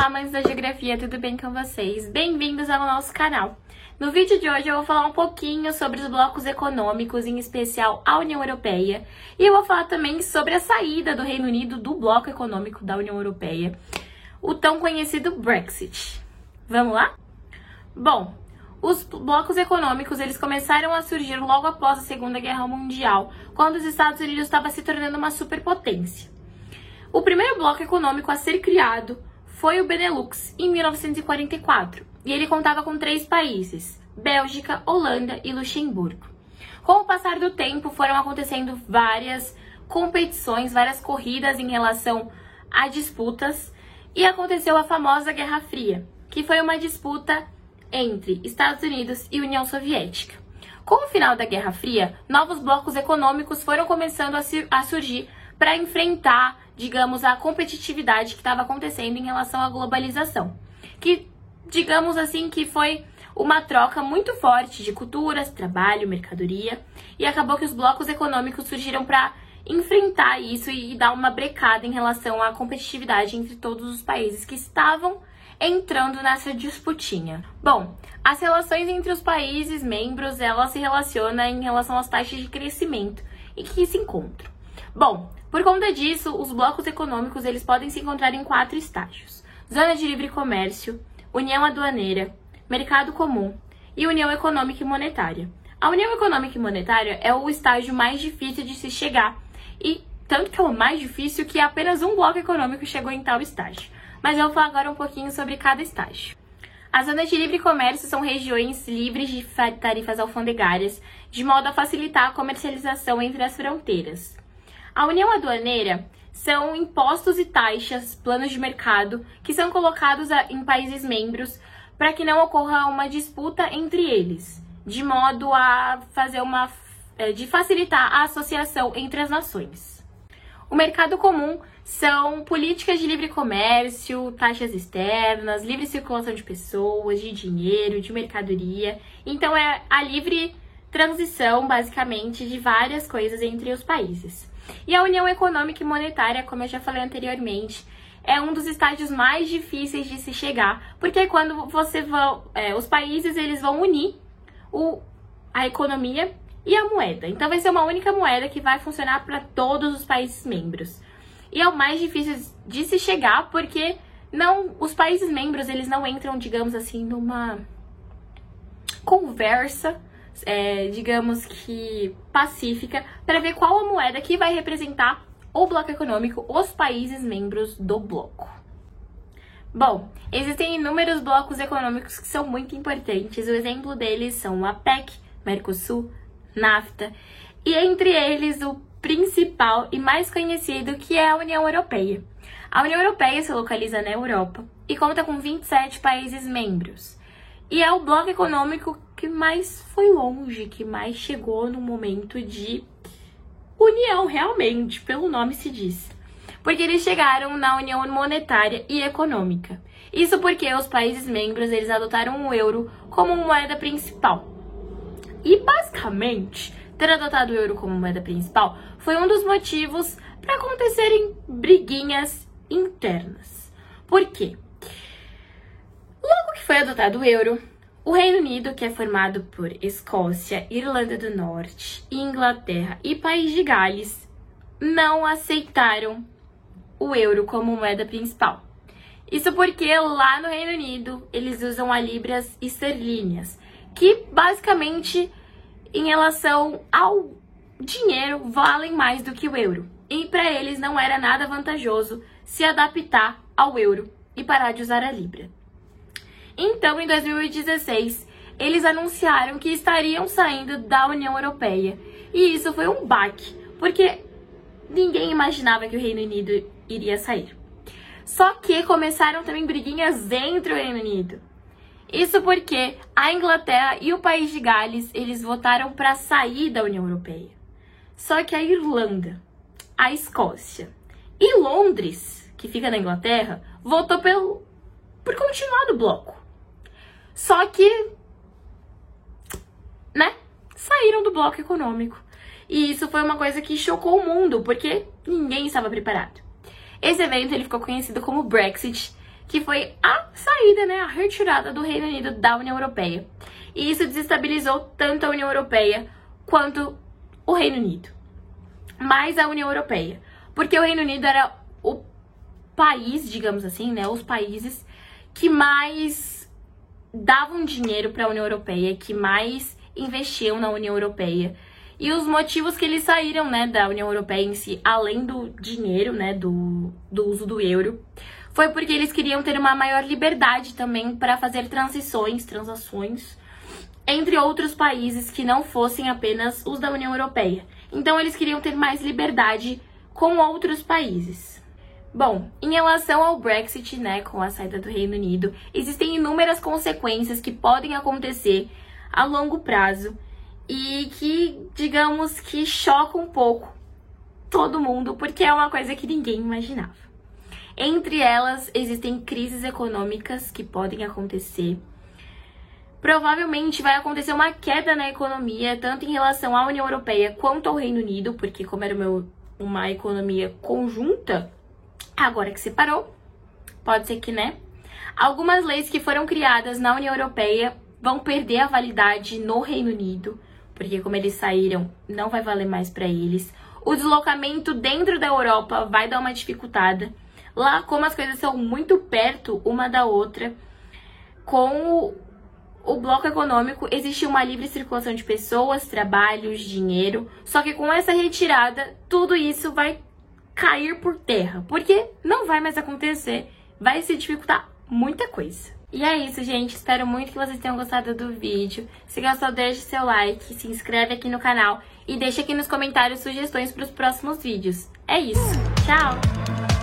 Olá, amantes da geografia, tudo bem com vocês? Bem-vindos ao nosso canal. No vídeo de hoje eu vou falar um pouquinho sobre os blocos econômicos, em especial a União Europeia, e eu vou falar também sobre a saída do Reino Unido do bloco econômico da União Europeia, o tão conhecido Brexit. Vamos lá? Bom, os blocos econômicos eles começaram a surgir logo após a Segunda Guerra Mundial, quando os Estados Unidos estavam se tornando uma superpotência. O primeiro bloco econômico a ser criado foi o Benelux, em 1944, e ele contava com 3 países, Bélgica, Holanda e Luxemburgo. Com o passar do tempo, foram acontecendo várias competições, várias corridas em relação a disputas, e aconteceu a famosa Guerra Fria, que foi uma disputa entre Estados Unidos e União Soviética. Com o final da Guerra Fria, novos blocos econômicos foram começando a surgir para enfrentar, digamos, a competitividade que estava acontecendo em relação à globalização. Que, digamos assim, que foi uma troca muito forte de culturas, trabalho, mercadoria, e acabou que os blocos econômicos surgiram para enfrentar isso e dar uma brecada em relação à competitividade entre todos os países que estavam entrando nessa disputinha. Bom, as relações entre os países membros, elas se relacionam em relação às taxas de crescimento e que se encontram. Bom, por conta disso, os blocos econômicos eles podem se encontrar em 4 estágios: Zona de Livre Comércio, União Aduaneira, Mercado Comum e União Econômica e Monetária. A União Econômica e Monetária é o estágio mais difícil de se chegar, e tanto que é o mais difícil que apenas um bloco econômico chegou em tal estágio. Mas eu vou falar agora um pouquinho sobre cada estágio. As zonas de livre comércio são regiões livres de tarifas alfandegárias, de modo a facilitar a comercialização entre as fronteiras. A União Aduaneira são impostos e taxas, planos de mercado, que são colocados em países membros para que não ocorra uma disputa entre eles, de modo a facilitar a associação entre as nações. O mercado comum são políticas de livre comércio, taxas externas, livre circulação de pessoas, de dinheiro, de mercadoria. Então é a livre transição, basicamente, de várias coisas entre os países. E a União Econômica e Monetária, como eu já falei anteriormente, é um dos estágios mais difíceis de se chegar, porque é quando os países eles vão unir a economia e a moeda. Então vai ser uma única moeda que vai funcionar para todos os países membros. E é o mais difícil de se chegar, porque os países membros eles não entram, digamos assim, numa conversa, digamos que pacífica, para ver qual a moeda que vai representar o bloco econômico, os países membros do bloco. Bom, existem inúmeros blocos econômicos que são muito importantes. O exemplo deles são o APEC, Mercosul, NAFTA, e entre eles o principal e mais conhecido, que é a União Europeia. A União Europeia se localiza na Europa e conta com 27 países membros. E é o bloco econômico que mais foi longe, que mais chegou no momento de união, realmente, pelo nome se diz. Porque eles chegaram na União Monetária e Econômica. Isso porque os países membros eles adotaram o euro como moeda principal. E basicamente, ter adotado o euro como moeda principal foi um dos motivos para acontecerem briguinhas internas. Por quê? Logo que foi adotado o euro, o Reino Unido, que é formado por Escócia, Irlanda do Norte, Inglaterra e País de Gales, não aceitaram o euro como moeda principal. Isso porque lá no Reino Unido eles usam a libras esterlinas, que basicamente em relação ao dinheiro valem mais do que o euro. E para eles não era nada vantajoso se adaptar ao euro e parar de usar a libra. Então, em 2016, eles anunciaram que estariam saindo da União Europeia. E isso foi um baque, porque ninguém imaginava que o Reino Unido iria sair. Só que começaram também briguinhas entre o Reino Unido. Isso porque a Inglaterra e o País de Gales, eles votaram para sair da União Europeia. Só que a Irlanda, a Escócia e Londres, que fica na Inglaterra, votou por continuar no bloco. Só que, saíram do bloco econômico. E isso foi uma coisa que chocou o mundo, porque ninguém estava preparado. Esse evento ele ficou conhecido como Brexit, que foi a saída, né, a retirada do Reino Unido da União Europeia. E isso desestabilizou tanto a União Europeia quanto o Reino Unido. Mais a União Europeia, porque o Reino Unido era o país, digamos assim, né, os países que mais davam dinheiro para a União Europeia, que mais investiam na União Europeia. E os motivos que eles saíram, né, da União Europeia em si, além do dinheiro, né, do uso do euro, foi porque eles queriam ter uma maior liberdade também para fazer transações entre outros países que não fossem apenas os da União Europeia. Então eles queriam ter mais liberdade com outros países. Bom, em relação ao Brexit, né, com a saída do Reino Unido, existem inúmeras consequências que podem acontecer a longo prazo e que, digamos que chocam um pouco todo mundo, porque é uma coisa que ninguém imaginava. Entre elas, existem crises econômicas que podem acontecer. Provavelmente vai acontecer uma queda na economia, tanto em relação à União Europeia quanto ao Reino Unido, porque como era uma economia conjunta, agora que separou, pode ser que, né? Algumas leis que foram criadas na União Europeia vão perder a validade no Reino Unido, porque como eles saíram, não vai valer mais para eles. O deslocamento dentro da Europa vai dar uma dificultada. Lá, como as coisas são muito perto uma da outra, com o bloco econômico, existe uma livre circulação de pessoas, trabalhos, dinheiro. Só que com essa retirada, tudo isso vai cair por terra, porque não vai mais acontecer, vai se dificultar muita coisa. E é isso, gente. Espero muito que vocês tenham gostado do vídeo. Se gostou, deixe seu like, se inscreve aqui no canal e deixa aqui nos comentários sugestões para os próximos vídeos. É isso. Tchau!